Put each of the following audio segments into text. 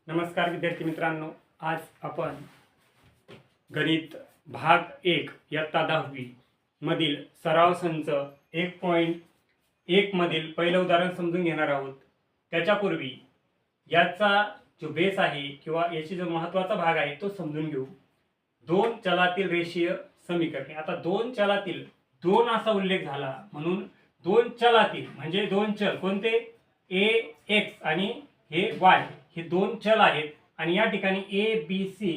नमस्कार विद्यार्थी मित्रांनो, आज आपण गणित भाग 1 इयत्ता 10वी मधील सराव संच 1.1 मधील पहिलं उदाहरण समजून घेणार आहोत। त्याच्यापूर्वी याचा जो बेस आहे किंवा याची जो महत्त्वाचा भाग आहे तो समजून घेऊ। दोन चलातील रेषीय समीकरणे। आता दोन चलातील दोन असा उल्लेख झाला म्हणून दोन चलातील म्हणजे दोन चल कोणते a x आणि हे y हे दोन चल आहेत आणि या ठिकाणी a b c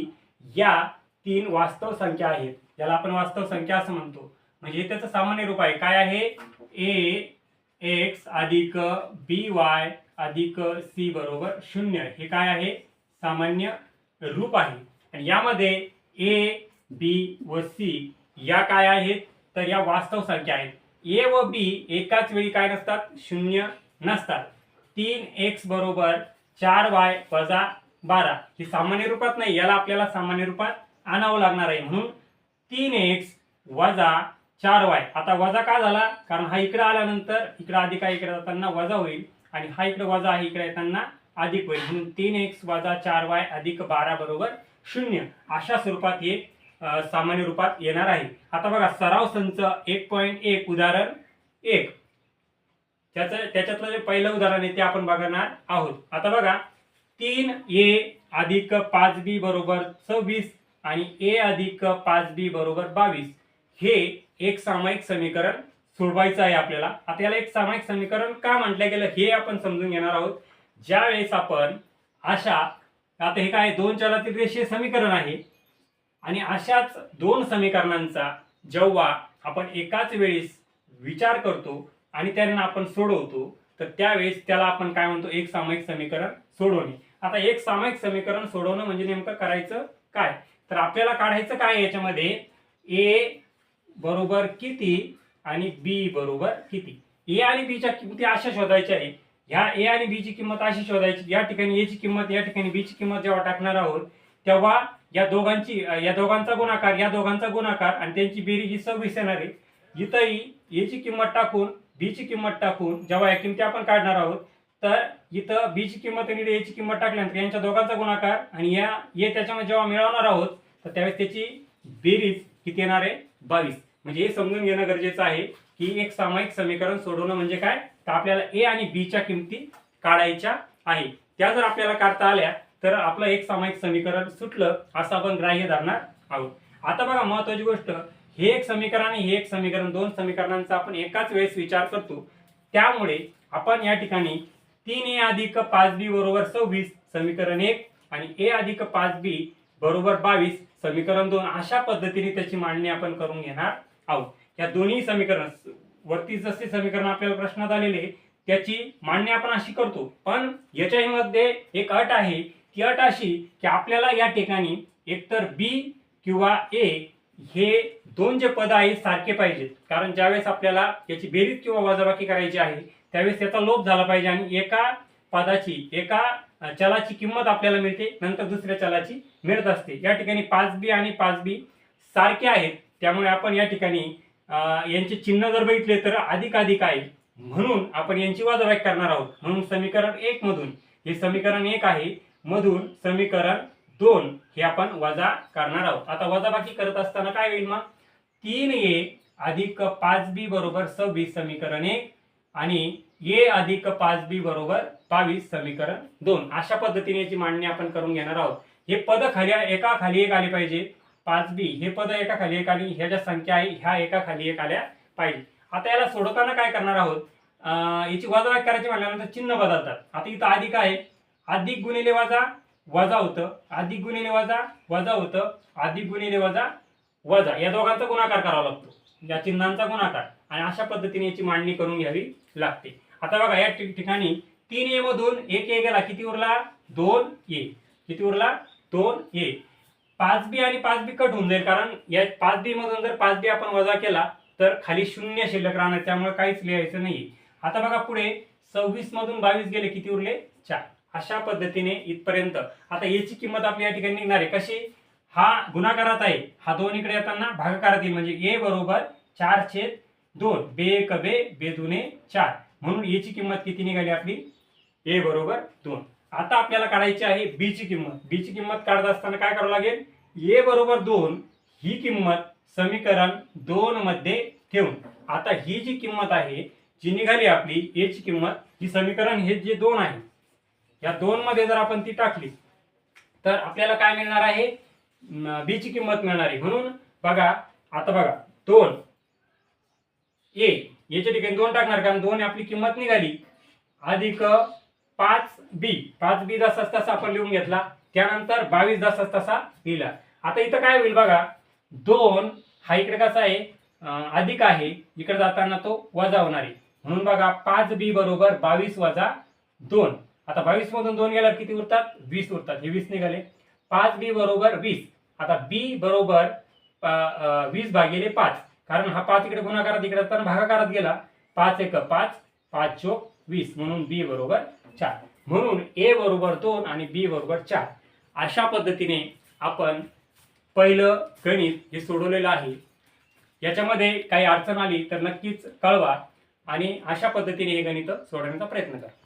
या तीन वास्तव संख्या आहेत। याला आपण वास्तव संख्या असं म्हणतो। म्हणजे त्याचं सामान्य रूप आहे काय आहे a x अधिक b y अधिक c बरोबर 0 हे काय आहे सामान्य रूप आहे। आणि यामध्ये a b व c या काय आहेत तर या वास्तव संख्या आहेत। a व b एकाच वेळी काय नसतात शून्य नसतात। 3x बरोबर 4y वजा 12 ही सामान्य रूपात नाही, याला आपल्याला सामान्य रूपात आणावं लागणार आहे। म्हणून 3x वजा 4y आता वजा का झाला कारण हा इकडे आल्यानंतर इकडे अधिक आहे इकडे जाताना वजा होईल आणि हा इकडे वजा आहे इकडे येताना अधिक होईल म्हणून 3x वजा 4y अधिक 12 बरोबर 0 अशा स्वरूपात हे सामान्य रूपात येणार आहे। आता बघा सराव संच 1.1 उदाहरण 1 त्याच्यातलं जे पहिलं उदाहरण आहे ते आपण बघणार आहोत। आता बघा 3a अधिक 5b बरोबर 26 आणि a अधिक 5b बरोबर 22 हे एक सामायिक समीकरण सोडवायचं आहे आपल्याला। आता याला एक सामायिक समीकरण का म्हटलं गेलं हे आपण समजून घेणार आहोत। ज्या वेळेस आपण अशा आता हे काय दोन चलातील रेषीय समीकरण आहे आणि अशाच दोन समीकरणांचा जेव्हा आपण एकाच वेळेस विचार करतो आणि त्यांना आपण सोडवतो तर त्यावेळेस त्याला आपण काय म्हणतो एक सामायिक समीकरण सोडवणे। आता एक सामायिक समीकरण सोडवणं म्हणजे नेमकं करायचं काय तर आपल्याला काढायचं काय याच्यामध्ये a बरोबर किती आणि b बरोबर किती। a आणि b च्या किमती अशा शोधायच्या आहे। ह्या a आणि b ची किंमत अशी शोधायची या ठिकाणी a ची किंमत या ठिकाणी b ची किंमत जेव्हा टाकणार आहोत तेव्हा या दोघांचा गुणाकार आणि त्यांची बेरीज ही 26 येणार आहे। इथंही a ची किंमत टाकून b ची किंमत टाकून जेव्हा या किमती आपण काढणार आहोत तर इथं b ची किंमत आणि a ची किंमत टाकल्यानंतर यांच्या दोघांचा गुणाकार आणि या a त्याच्यामध्ये जेव्हा मिळवणार आहोत तर त्यावेळेस त्याची बेरीज किती येणार आहे 22। म्हणजे हे समजून घेणं गरजेचं आहे की एक सामायिक समीकरण सोडवणं म्हणजे काय तर आपल्याला a आणि b च्या किमती काढायच्या आहे। त्या जर आपल्याला काढता आल्या तर आपलं एक सामायिक समीकरण सुटलं असं आपण ग्राह्य धरणार आहोत। आता बघा महत्त्वाची गोष्ट हे एक समीकरण आणि हे एक समीकरण दोन समीकरणांचा आपण एकाच वेळेस विचार करतो त्यामुळे आपण या ठिकाणी 3a अधिक 5b बरोबर 26 समीकरण 1 आणि a अधिक 5b बरोबर 22 समीकरण 2 अशा पद्धतीने त्याची मांडणी आपण करून घेणार आहोत। या दोन्ही समीकरण वरती जसे समीकरण आपल्याला प्रश्नात आलेले त्याची मांडणी आपण अशी करतो पण याच्यामध्ये एक अट आहे ती अट अशी की आपल्याला या ठिकाणी एकतर b किंवा a हे दोन जे पद आहेत सारखे पाहिजेत कारण ज्यावेळेस आपल्याला याची बेरीज किंवा वजाबाकी करायची आहे त्यावेळेस त्याचा लोप झाला पाहिजे आणि एका चलाची किंमत आपल्याला मिळते नंतर दुसऱ्या चलाची मिळत असते। या ठिकाणी 5b आणि 5b सारखे आहेत त्यामुळे आपण या ठिकाणी यांचे चिन्ह जर बघितले तर अधिक आहे म्हणून आपण यांची वजाबाकी करणार आहोत। म्हणून समीकरण 1 मधून हे समीकरण 1 आहे मधून समीकरण 2 हे आपण वजा करणार आहोत। आता वजाबाकी करत असताना काय होईल मग 3a अधिक 5b बरोबर 26 समीकरण 1 आणि a अधिक 5b बरोबर 22 समीकरण 2 अशा पद्धतीने याची मांडणी आपण करून घेणार आहोत। हे पद एका खाली एक आले पाहिजे 5b हे पद एका खाली एक आणि ह्या ज्या संख्या आहे ह्या एका खाली एक आल्या पाहिजे। आता याला सोडवताना काय करणार आहोत याची वजाबाकी करायची म्हटल्यानंतर चिन्ह बदलतात। आता इथं अधिक आहे अधिक गुणिले वजा वजा होतं अधिक गुणिले वजा वजा होतं अधिक गुणिले वजा वजा या दोघांचा गुणाकार करावा लागतो या चिन्हांचा गुणाकार आणि अशा पद्धतीने याची मांडणी करून घ्यावी लागते। आता बघा या ठिकाणी 3a मधून 1a गेला किती उरला 2a किती उरला 2a 5b आणि 5b कट होऊन जाईल कारण या 5b मधून जर 5b आपण वजा केला तर खाली 0 शिल्लक राहणार त्यामुळे काहीच लिहायचं नाही। आता बघा पुढे 26 मधून 22 गेले किती उरले 4 अशा पद्धतीने इथपर्यंत। आता याची किंमत आपली या ठिकाणी निघणार आहे कशी हा गुणाकारात आहे हा 2 इकडे येताना भागाकारात येईल म्हणजे a बरोबर 4/2 बे 1 बे 2 4 म्हणून याची किंमत किती निघाली आपली a बरोबर 2। आता आपल्याला काढायची आहे बी ची किंमत. बी ची किंमत काढत असताना काय करावं लागेल, ए बरोबर 2 ही किंमत समीकरण 2 मध्ये ठेवून, आता ही जी किंमत आहे जी निघाली आपली ए ची किंमत, ही समीकरण हे जे 2 आहे या 2 मध्ये जर आपण ती टाकली तर आपल्याला काय मिळणार आहे, बी ची किंमत मिळणार आहे. म्हणून बघा आता बघा 2 ए याच्या ठिकाणी 2 टाकणार कारण 2 आपली किंमत निघाली, अधिक 5b जसाच तसा आपण लिहून घेतला, त्यानंतर 22 जसाच तसा लिहिला. आता इथं काय होईल बघा, 2 हा इकडे कसा आहे अधिक आहे, इकडे जाताना तो वजा होणार आहे. म्हणून बघा 5b बरोबर 22 वजा 2. आता 22 मधून 2 गेल्यावर किती उरतात, 20 उरतात. हे 20 निघाले. 5b बरोबर 20. आता b बरोबर 20 भागिले 5, कारण हा 5 इकडे गुणाकारात इकडे जाताना भागाकारात गेला. 5 एक 5, 5 चोक 20, म्हणून b बरोबर 4. म्हणून a बरोबर 2 आणि b बरोबर 4. अशा पद्धतीने आपण पहिलं गणित हे सोडवलेलं आहे. याच्यामध्ये काही अडचण आली तर नक्कीच कळवा आणि अशा पद्धतीने हे गणित सोडवण्याचा प्रयत्न करा.